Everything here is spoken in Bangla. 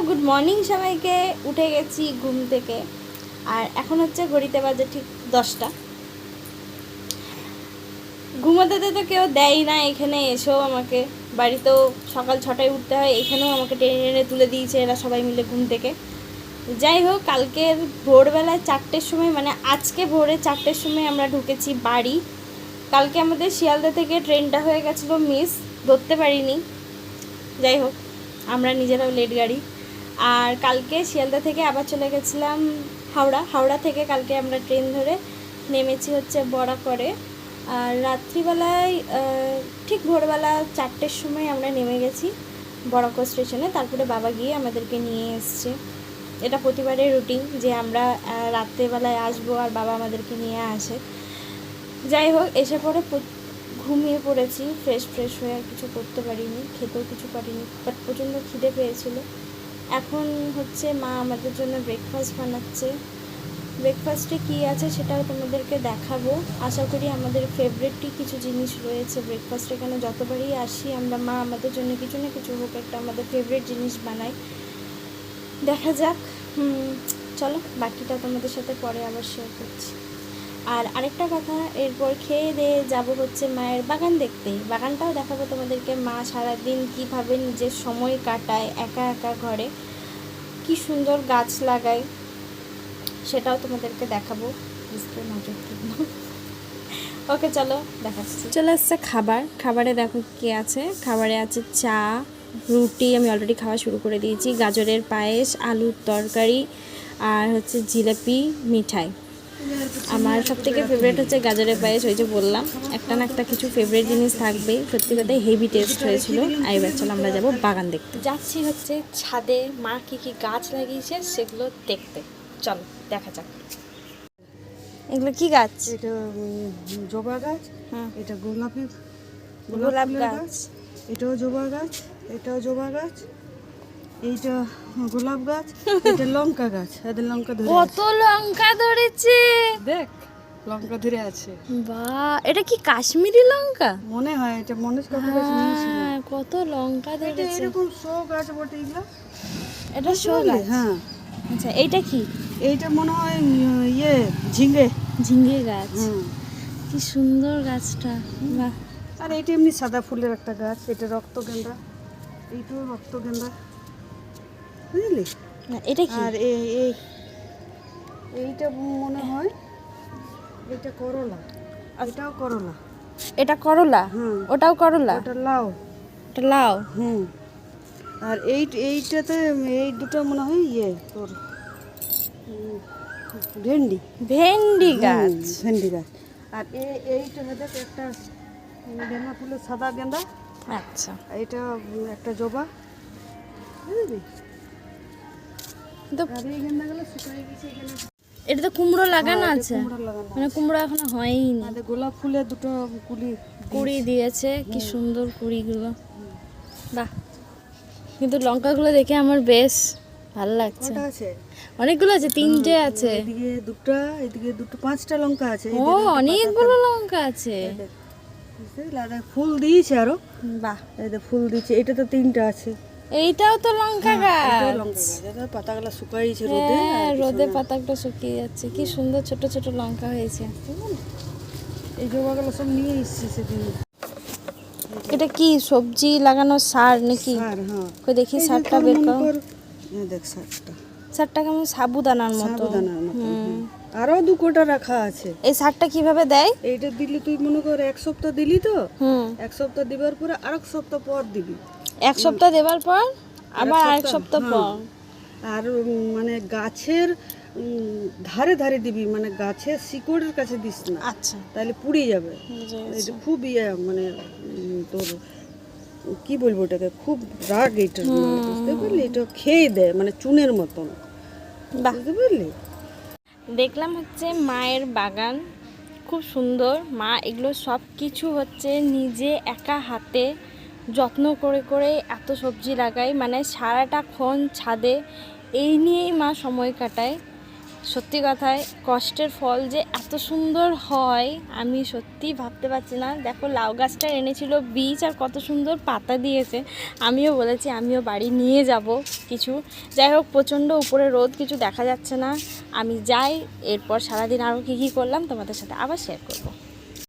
গুড মর্নিং সবাইকে। উঠে গেছি ঘুম থেকে, আর এখন হচ্ছে ঘড়িতে বাজে ঠিক 10টা। ঘুমোতে তো কেউ দেয় না, এখানে এসেও আমাকে বাড়িতেও সকাল 6টায় উঠতে হয়, এখানেও আমাকে টেনে টেনে তুলে দিয়েছে এরা সবাই মিলে ঘুম থেকে। যাই হোক, কালকের ভোরবেলায় 4টের সময়, মানে আজকে ভোরে 4টের সময় আমরা ঢুকেছি বাড়ি। কালকে আমাদের শিয়ালদা থেকে ট্রেনটা হয়ে গেছিলো মিস, ধরতে পারিনি। যাই হোক, আমরা নিজেরাও লেট গাড়ি। আর কালকে শিয়ালদা থেকে আবার চলে গেছিলাম হাওড়া থেকে কালকে আমরা ট্রেন ধরে নেমেছি হচ্ছে বরাকরে। আর রাত্রিবেলায় ঠিক ভোরবেলা 4টের সময় আমরা নেমে গেছি বরাকর স্টেশনে। তারপরে বাবা গিয়ে আমাদেরকে নিয়ে এসছে। এটা প্রতিবারের রুটিন যে আমরা রাত্রেবেলায় আসবো আর বাবা আমাদেরকে নিয়ে আসে। যাই হোক, এসে পরে ঘুমিয়ে পড়েছি, ফ্রেশ হয়ে আর কিছু করতে পারিনি, খেতেও কিছু পারিনি, বাট প্রচণ্ড খিদে পেয়েছিল। এখন হচ্ছে মা আমাদের জন্য ব্রেকফাস্ট বানাচ্ছে। ব্রেকফাস্টে কী আছে সেটাও তোমাদেরকে দেখাবো। আশা করি আমাদের ফেভারিটই কিছু জিনিস রয়েছে ব্রেকফাস্টে। কেন যতবারই আসি আমরা, মা আমাদের জন্য কিছু না কিছু হোক একটা আমাদের ফেভারিট জিনিস বানাই। দেখা যাক, চলো বাকিটা তোমাদের সাথে পরে আবার শেয়ার করছি। আর আরেকটা কথা, এরপর খেয়ে দিয়ে যাবো হচ্ছে মায়ের বাগান দেখতে। বাগানটাও দেখাবো তোমাদেরকে, মা সারাদিন কীভাবে নিজের সময় কাটায় একা একা ঘরে, কি সুন্দর গাছ লাগায়, সেটাও তোমাদেরকে দেখাবো। নজর দিও। ওকে চলো দেখাচ্ছি। চলে আসছে খাবারে দেখো কি আছে। খাবারে আছে চা, রুটি, আমি অলরেডি খাওয়া শুরু করে দিয়েছি, গাজরের পায়েস, আলুর তরকারি, আর হচ্ছে জিলাপি, মিঠাই। আমার সবথেকে ফেভারিট হচ্ছে গাজরের পায়েস। ওই যে বললাম, একটা না একটা কিছু ফেভারিট জিনিস থাকবেই। সত্যি কথাই হেভি টেস্ট হয়েছিল। আর এবার চলো আমরা যাবো বাগান দেখতে। যাচ্ছি হচ্ছে ছাদে মা কী কী গাছ লাগিয়েছে সেগুলো দেখতে। চলো দেখা যাক। এগুলো কি গাছ? এটা জবা গাছ, এটা গোলাপ গাছ, এটাও জবা গাছ, এটাও জবা গাছ, এইটা গোলাপ গাছ, এটা লঙ্কা গাছ। এদের লঙ্কা ধরে কত লঙ্কা ধরেছে দেখ, লঙ্কা ধরে আছে। বাহ, এটা কি কাশ্মীরি লঙ্কা মনে হয়, এটা মনে হ্যাঁ, কত লঙ্কা ধরেছে। এরকম শো গাছ বটে এগুলো। এটা শো গাছ? হ্যাঁ। আচ্ছা, এইটা কি? এইটা মনে হয় ঝিঙে গাছ। কি সুন্দর গাছটা, বাহ। আর এইটা এমনি সাদা ফুলের একটা গাছ, এটা রক্তগেন্দা, এইটাও রক্তগেন্দা, বুঝলি? এটা কি? আর এইটা মনে হয় এটা করলা, এটাও করলা। এটা করলা? ওটাও করলা? ওটা লাউ। এটা লাউ? আর এইটাতে এই দুটো মনে হয় তোর ভেন্ডি গাছ। আর এইটা দেখ, একটা গেঁদা ফুলের সাদা গেঁদা। আচ্ছা, এটা একটা জবা, বুঝলি? আর এই গেঁদাগুলো শুকিয়ে গেছে এখানে। এটা তো কুমড়ো লাগানো আছে, মানে কুমড়ো এখনো হয়নি। গোলাপ ফুলের দুটো কুড়ি দিয়েছে, কি সুন্দর কুড়িগুলো, বাহ। কিন্তু লঙ্কাগুলো দেখে আমার বেশ ভালো লাগছে। অনেকগুলো আছে, 3টে আছে। এদিকে দুটো 5টা লঙ্কা আছে। ও, অনেকগুলো লঙ্কা আছে। ফুল দিয়েছে আরো, বাহ। ফুল দিয়েছে। এটা তো 3টা আছে। এইটাও তো লঙ্কা গাছ। পাতাগুলো শুকাইছে রোদে পাতাগুলো শুকিয়ে যাচ্ছে। কি সুন্দর ছোট ছোট লঙ্কা হয়েছে। এই জবাগুলো সব নিয়ে এসেছি সেদিন। এটা কি সবজি লাগানো সার নাকি? কই দেখি সারটা বের কর। দেখ সারটা, সারটা কেমন সাবুদানার মতো। আরো 2 কোটা রাখা আছে। এই সারটা কিভাবে দেয়? এইটা দিলি তুই মনে কর 1 সপ্তাহ দিলি তো, 1 সপ্তাহ দিবার পরে আরেক সপ্তাহ পর দিবি। 1 সপ্তাহ দেওয়ার পর আবার আরেক সপ্তাহ পর। আর মানে গাছের ধারে ধারে দিবি, মানে গাছের শিকড়ের কাছে দিস না। আচ্ছা, তাহলে পুড়ে যাবে। এটা খুব মানে তোর কি বলবো ওটাকে, খুব রাগ এইটার, বুঝতে পারলি? এটা খেয়ে দেয় মানে চুনের মতন, বুঝতে পারলি? দেখলাম হচ্ছে মায়ের বাগান, খুব সুন্দর। মা এগুলো সব কিছু হচ্ছে নিজে একা হাতে যত্ন করে করে এত সবজি লাগায়, মানে সারাটাক্ষণ ছাদে এই নিয়েই মা সময় কাটায়। সত্যি কথায় কষ্টের ফল যে এত সুন্দর হয় আমি সত্যিই ভাবতে পারছি না। দেখো লাউ গাছটা এনেছিল বীজ আর কত সুন্দর পাতা দিয়েছে। আমিও বলেছি আমিও বাড়ি নিয়ে যাব কিছু। যাই হোক প্রচণ্ড উপরে রোদ, কিছু দেখা যাচ্ছে না। আমি যাই, এরপর সারাদিন আরও কী কী করলাম তোমাদের সাথে আবার শেয়ার করব।